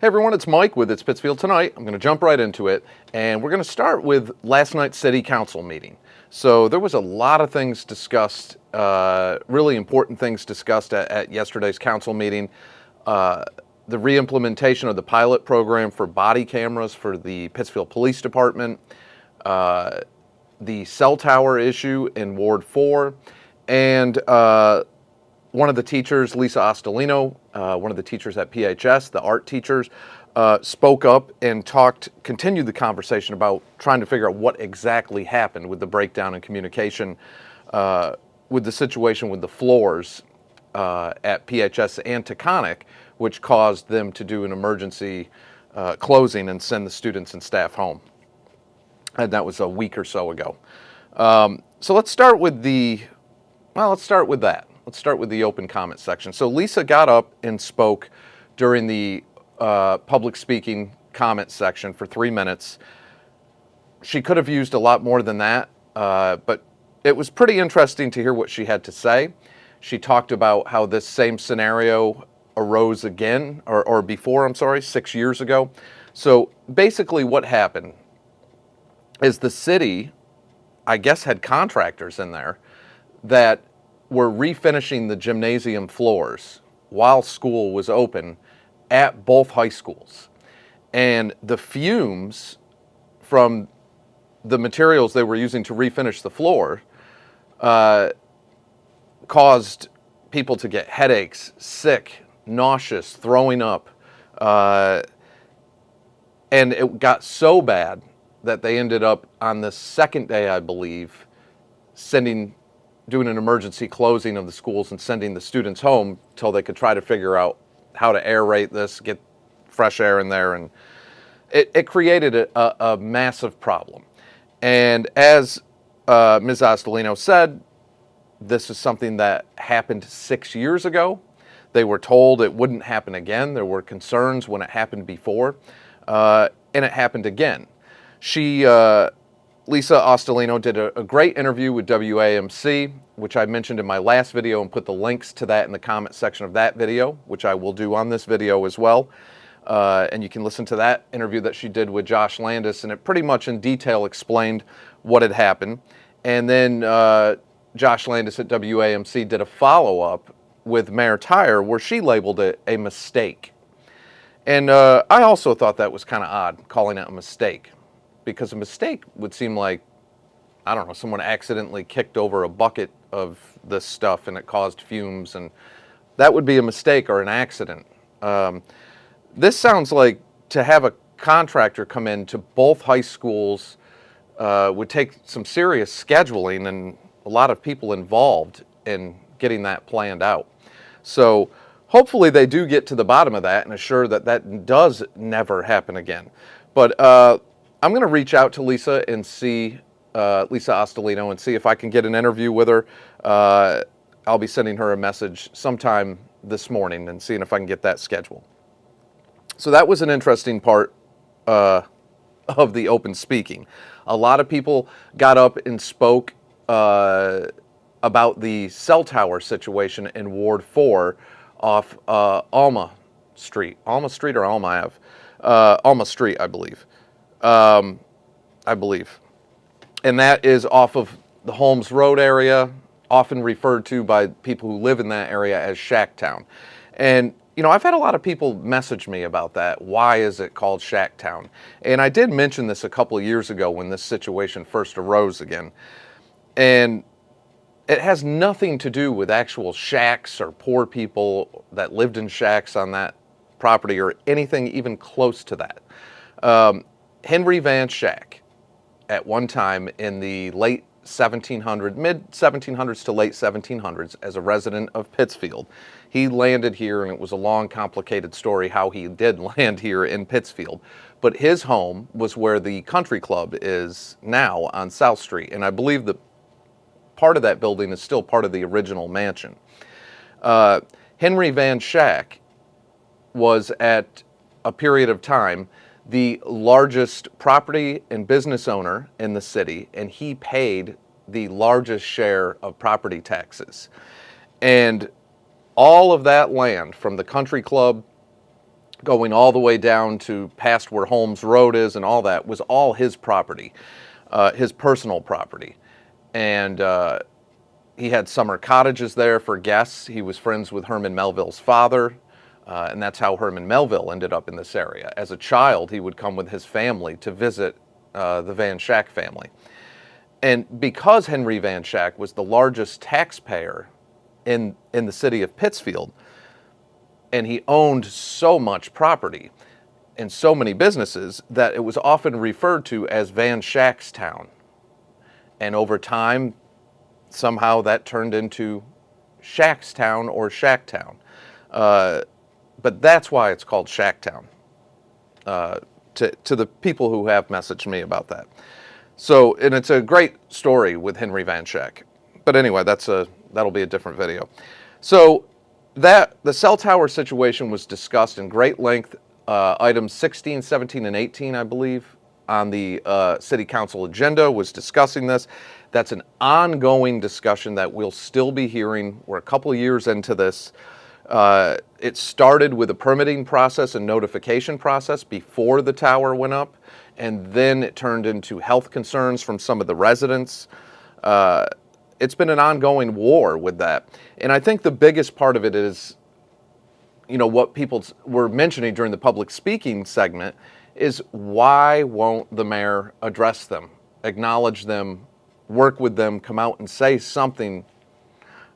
Hey everyone, it's Mike with It's Pittsfield Tonight. I'm going to jump right into it, and we're going to start with last night's City Council meeting. So there was a lot of things discussed, really important things discussed at yesterday's council meeting. The re-implementation of the pilot program for body cameras for the Pittsfield Police Department, the cell tower issue in Ward 4, and one of the teachers, Lisa Ostolino, one of the teachers at PHS, the art teachers, spoke up and continued the conversation about trying to figure out what exactly happened with the breakdown in communication with the situation with the floors at PHS and Taconic, which caused them to do an emergency closing and send the students and staff home. And that was a week or so ago. So let's start with let's start with that. Let's start with the open comment section. So Lisa got up and spoke during the public speaking comment section for 3 minutes. She could have used a lot more than that, but it was pretty interesting to hear what she had to say. She talked about how this same scenario arose again, or before, I'm sorry, 6 years ago. So basically what happened is the city, I guess, had contractors in there that were refinishing the gymnasium floors while school was open at both high schools. And the fumes from the materials they were using to refinish the floor caused people to get headaches, sick, nauseous, throwing up. And it got so bad that they ended up on the second day, I believe, doing an emergency closing of the schools and sending the students home till they could try to figure out how to aerate this, get fresh air in there, and it created a massive problem. And as Ms. Ostolino said, this is something that happened 6 years ago. They were told it wouldn't happen again. There were concerns when it happened before, and it happened again. Lisa Ostolino did a great interview with WAMC, which I mentioned in my last video, and put the links to that in the comment section of that video, which I will do on this video as well. And you can listen to that interview that she did with Josh Landis, and it pretty much in detail explained what had happened. And then Josh Landis at WAMC did a follow-up with Mayor Tyre where she labeled it a mistake. And I also thought that was kind of odd, calling it a mistake. Because a mistake would seem like, I don't know, someone accidentally kicked over a bucket of this stuff and it caused fumes, and that would be a mistake or an accident. This sounds like to have a contractor come in to both high schools would take some serious scheduling and a lot of people involved in getting that planned out. So hopefully they do get to the bottom of that and assure that that does never happen again. But I'm going to reach out to Lisa and see, Lisa Ostolino, and see if I can get an interview with her. I'll be sending her a message sometime this morning and seeing if I can get that scheduled. So that was an interesting part of the open speaking. A lot of people got up and spoke about the cell tower situation in Ward 4 off Alma Street. Alma Street or Alma Ave? Alma Street, I believe. And that is off of the Holmes Road area, often referred to by people who live in that area as Shacktown. And, you know, I've had a lot of people message me about that. Why is it called Shacktown? And I did mention this a couple of years ago when this situation first arose again. And it has nothing to do with actual shacks or poor people that lived in shacks on that property or anything even close to that. Henry Van Schack, at one time in the mid 1700s to late 1700s, as a resident of Pittsfield, he landed here, and it was a long, complicated story how he did land here in Pittsfield. But his home was where the country club is now on South Street, and I believe that part of that building is still part of the original mansion. Henry Van Schack was, at a period of time, the largest property and business owner in the city, and he paid the largest share of property taxes. And all of that land, from the country club going all the way down to past where Holmes Road is and all that, was all his property, his personal property. And he had summer cottages there for guests. He was friends with Herman Melville's father, and that's how Herman Melville ended up in this area. As a child, he would come with his family to visit the Van Schack family. And because Henry Van Schack was the largest taxpayer in the city of Pittsfield, and he owned so much property and so many businesses, that it was often referred to as Van Schack's Town. And over time, somehow that turned into Shackstown or Shacktown. But that's why it's called Shacktown, to the people who have messaged me about that. So, and it's a great story with Henry Van Schack. But anyway, that'll be a different video. So the cell tower situation was discussed in great length, items 16, 17, and 18, I believe, on the City Council agenda was discussing this. That's an ongoing discussion that we'll still be hearing. We're a couple of years into this. It started with a permitting process and notification process before the tower went up, and then it turned into health concerns from some of the residents. It's been an ongoing war with that. And I think the biggest part of it is, what people were mentioning during the public speaking segment is, why won't the mayor address them, acknowledge them, work with them, come out and say something?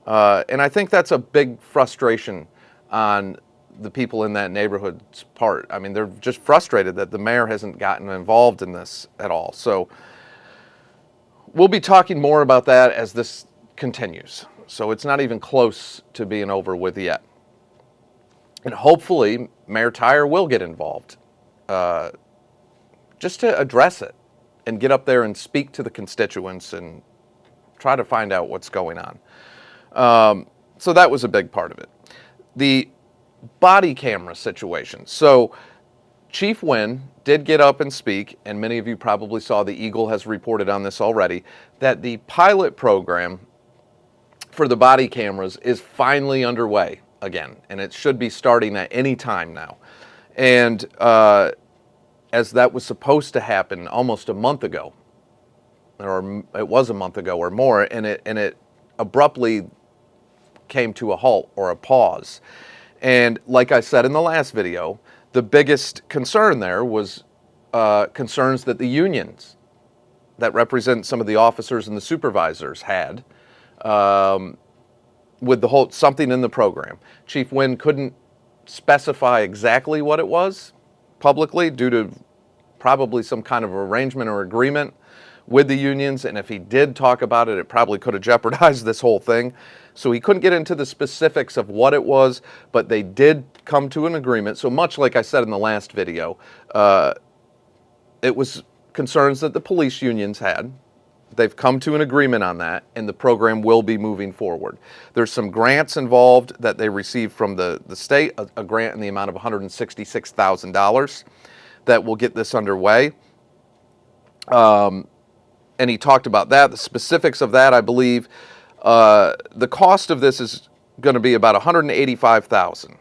And I think that's a big frustration on the people in that neighborhood's part. I mean, they're just frustrated that the mayor hasn't gotten involved in this at all. So we'll be talking more about that as this continues. So it's not even close to being over with yet. And hopefully Mayor Tyre will get involved, just to address it and get up there and speak to the constituents and try to find out what's going on. So that was a big part of it. The body camera situation. So Chief Wynn did get up and speak, and many of you probably saw, the Eagle has reported on this already, that the pilot program for the body cameras is finally underway again, and it should be starting at any time now. And as that was supposed to happen almost a month ago, or it was a month ago or more, and it abruptly came to a halt or a pause. And like I said in the last video, the biggest concern there was concerns that the unions that represent some of the officers and the supervisors had with the whole something in the program. Chief Wynn couldn't specify exactly what it was publicly due to probably some kind of arrangement or agreement with the unions, and if he did talk about it, it probably could have jeopardized this whole thing. So he couldn't get into the specifics of what it was, but they did come to an agreement. So much like I said in the last video, it was concerns that the police unions had. They've come to an agreement on that, and the program will be moving forward. There's some grants involved that they received from the state, a grant in the amount of $166,000 that will get this underway. And he talked about that. The specifics of that, I believe, the cost of this is going to be about $185,000,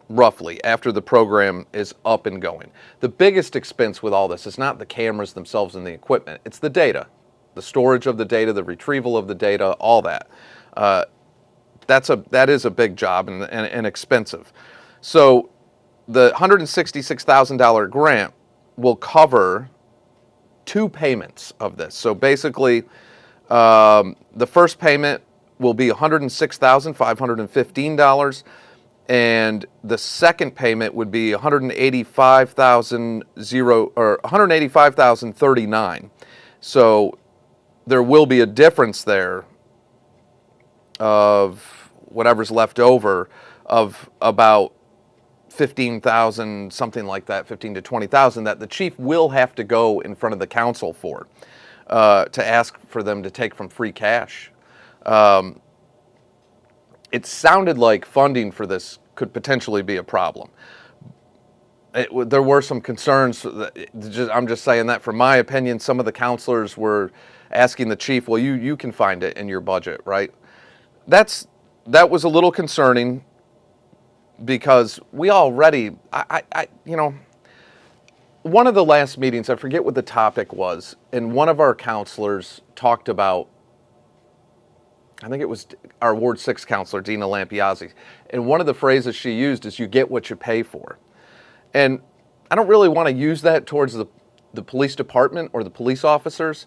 roughly, after the program is up and going. The biggest expense with all this is not the cameras themselves and the equipment. It's the data, the storage of the data, the retrieval of the data, all that. That is a big job and expensive. So the $166,000 grant will cover 2 payments of this. So basically, the first payment will be $106,515, and the second payment would be $185,039. So there will be a difference there of whatever's left over of about 15,000, something like that, 15 to 20,000, that the chief will have to go in front of the council for, to ask for them to take from free cash. It sounded like funding for this could potentially be a problem. There were some concerns. I'm just saying that from my opinion, some of the counselors were asking the chief, well, you can find it in your budget, right? That was a little concerning. because we already, one of the last meetings, I forget what the topic was, and one of our counselors talked about, I think it was our Ward 6 counselor, Dina Lampiazzi, and one of the phrases she used is, you get what you pay for. And I don't really want to use that towards the police department or the police officers,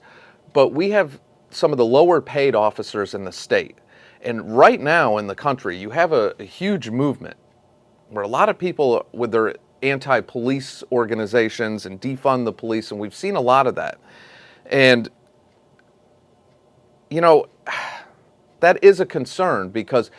but we have some of the lower paid officers in the state. And right now in the country, you have a huge movement where a lot of people with their anti-police organizations and defund the police, and we've seen a lot of that. And, that is a concern, because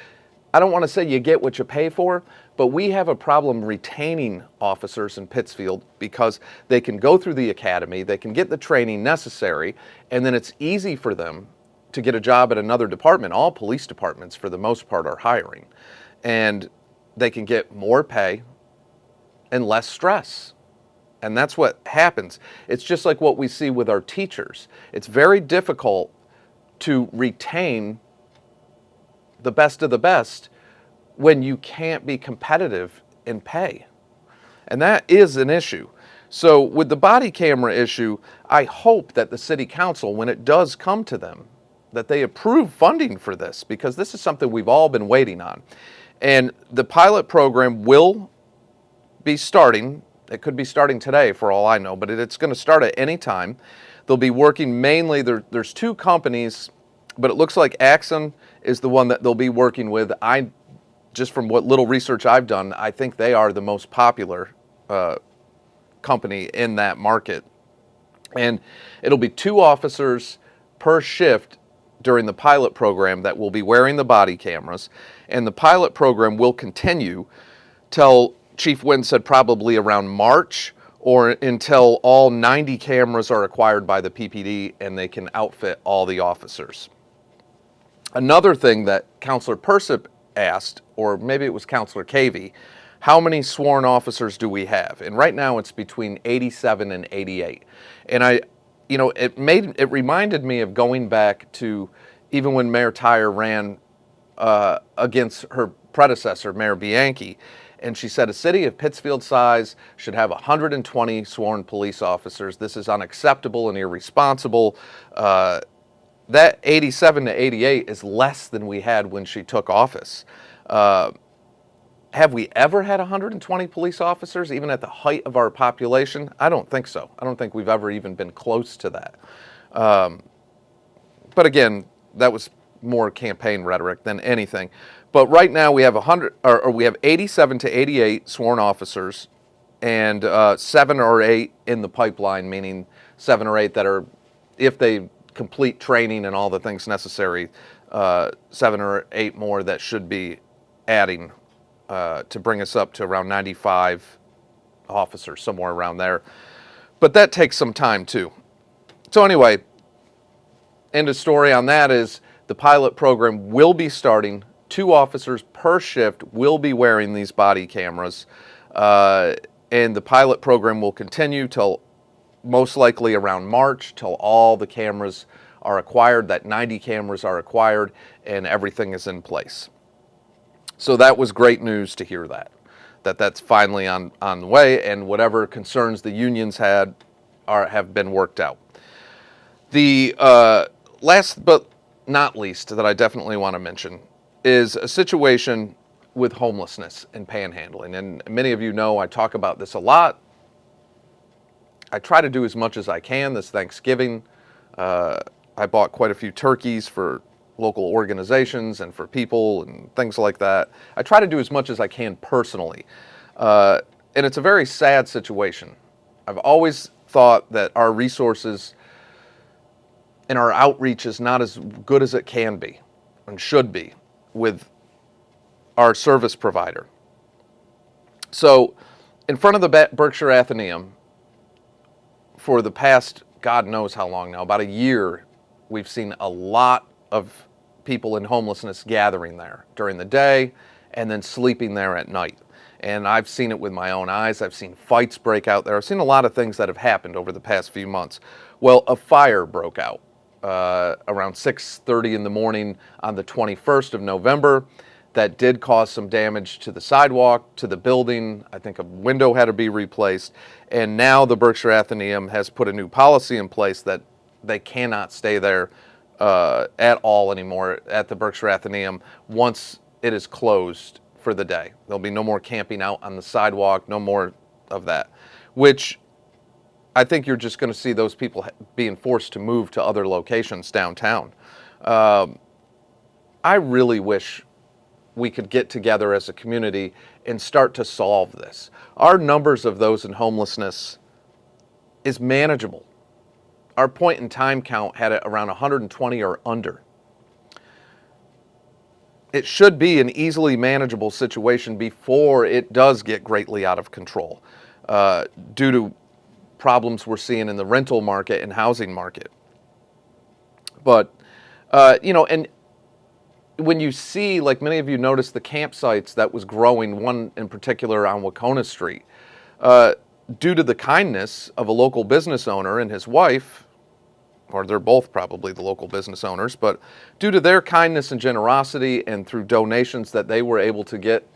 I don't want to say you get what you pay for, but we have a problem retaining officers in Pittsfield because they can go through the academy, they can get the training necessary, and then it's easy for them to get a job at another department. All police departments, for the most part, are hiring. And they can get more pay and less stress. And that's what happens. It's just like what we see with our teachers. It's very difficult to retain the best of the best when you can't be competitive in pay. And that is an issue. So with the body camera issue, I hope that the city council, when it does come to them, that they approve funding for this, because this is something we've all been waiting on. And the pilot program will be starting. It could be starting today for all I know, but it's going to start at any time. They'll be working mainly, there's two companies, but it looks like Axon is the one that they'll be working with. Just from what little research I've done, I think they are the most popular company in that market. And it'll be 2 officers per shift during the pilot program that will be wearing the body cameras. And the pilot program will continue till, Chief Wynn said, probably around March, or until all 90 cameras are acquired by the PPD and they can outfit all the officers. Another thing that Counselor Persip asked, or maybe it was Counselor Cavey, how many sworn officers do we have? And right now it's between 87 and 88. And it reminded me of going back to even when Mayor Tyre ran against her predecessor, Mayor Bianchi, and she said a city of Pittsfield size should have 120 sworn police officers. This is unacceptable and irresponsible. That 87 to 88 is less than we had when she took office. Have we ever had 120 police officers, even at the height of our population? I don't think so. I don't think we've ever even been close to that. But again, that was more campaign rhetoric than anything. But right now we have we have 87 to 88 sworn officers, and 7 or 8 in the pipeline, meaning 7 or 8 that are, if they complete training and all the things necessary, 7 or 8 more that should be adding to bring us up to around 95 officers, somewhere around there. But that takes some time too. So anyway, end of story on that is the pilot program will be starting. 2 officers per shift will be wearing these body cameras. And the pilot program will continue till most likely around March, till all the cameras are acquired, that 90 cameras are acquired, and everything is in place. So that was great news to hear that's finally on the way, and whatever concerns the unions had have been worked out. The last but not least that I definitely want to mention is a situation with homelessness and panhandling. And many of you know I talk about this a lot. I try to do as much as I can this Thanksgiving. I bought quite a few turkeys for local organizations and for people and things like that. I try to do as much as I can personally. And it's a very sad situation. I've always thought that our resources and our outreach is not as good as it can be and should be with our service provider. So in front of the Berkshire Athenaeum, for the past, God knows how long now, about a year, we've seen a lot of people in homelessness gathering there during the day and then sleeping there at night. And I've seen it with my own eyes. I've seen fights break out there. I've seen a lot of things that have happened over the past few months. Well, a fire broke out around 6:30 in the morning on the 21st of November. that did cause some damage to the sidewalk, to the building. I think a window had to be replaced. And now the Berkshire Athenaeum has put a new policy in place that they cannot stay there at all anymore at the Berkshire Athenaeum once it is closed for the day. There'll be no more camping out on the sidewalk, no more of that, which I think you're just going to see those people being forced to move to other locations downtown. I really wish we could get together as a community and start to solve this. Our numbers of those in homelessness is manageable. Our point in time count had it around 120 or under. It should be an easily manageable situation before it does get greatly out of control due to problems we're seeing in the rental market and housing market. But, and when you see, like many of you noticed the campsites that was growing, one in particular on Wacona Street, due to the kindness of a local business owner and his wife, or they're both probably the local business owners, but due to their kindness and generosity and through donations that they were able to get,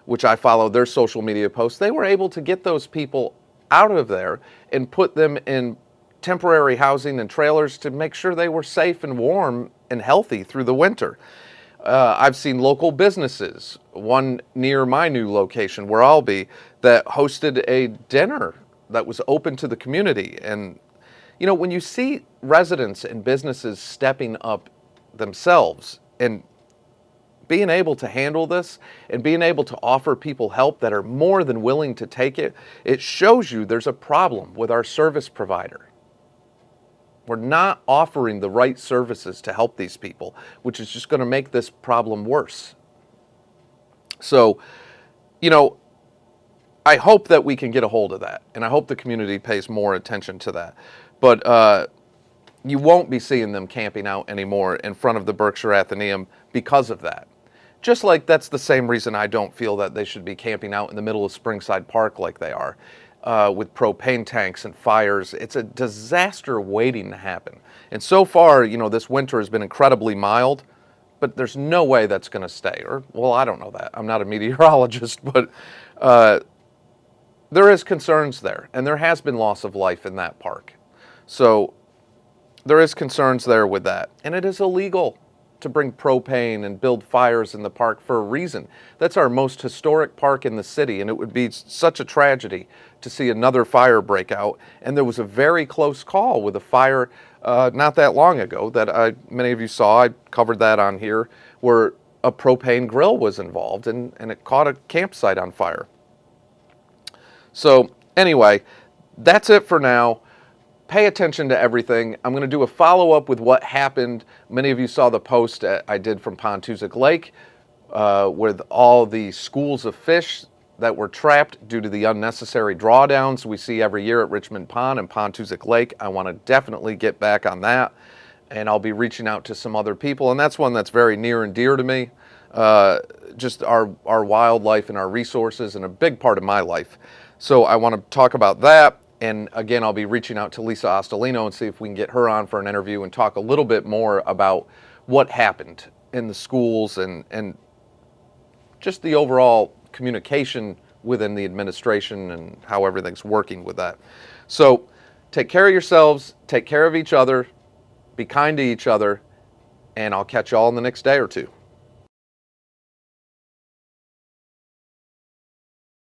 which I followed their social media posts, they were able to get those people out of there and put them in temporary housing and trailers to make sure they were safe and warm and healthy through the winter. I've seen local businesses, one near my new location where I'll be, that hosted a dinner that was open to the community. And, when you see residents and businesses stepping up themselves and being able to handle this and being able to offer people help that are more than willing to take it, it shows you there's a problem with our service provider. We're not offering the right services to help these people, which is just going to make this problem worse. So, I hope that we can get a hold of that, and I hope the community pays more attention to that. But you won't be seeing them camping out anymore in front of the Berkshire Athenaeum because of that. Just like that's the same reason I don't feel that they should be camping out in the middle of Springside Park like they are. With propane tanks and fires. It's a disaster waiting to happen. And so far, this winter has been incredibly mild, but there's no way that's going to stay. Or, well, I don't know that. I'm not a meteorologist, but there is concerns there, and there has been loss of life in that park. So there is concerns there with that. And it is illegal to bring propane and build fires in the park for a reason. That's our most historic park in the city, and it would be such a tragedy to see another fire break out. And there was a very close call with a fire not that long ago that many of you saw. I covered that on here, where a propane grill was involved, and it caught a campsite on fire. So anyway, that's it for now. Pay attention to everything. I'm going to do a follow-up with what happened. Many of you saw the post I did from Pontuzic Lake with all the schools of fish that were trapped due to the unnecessary drawdowns we see every year at Richmond Pond and Pontuzic Lake. I want to definitely get back on that, and I'll be reaching out to some other people, and that's one that's very near and dear to me. Just our wildlife and our resources, and a big part of my life. So I want to talk about that. And again, I'll be reaching out to Lisa Ostolino and see if we can get her on for an interview and talk a little bit more about what happened in the schools and just the overall communication within the administration and how everything's working with that. So take care of yourselves, take care of each other, be kind to each other, and I'll catch you all in the next day or two.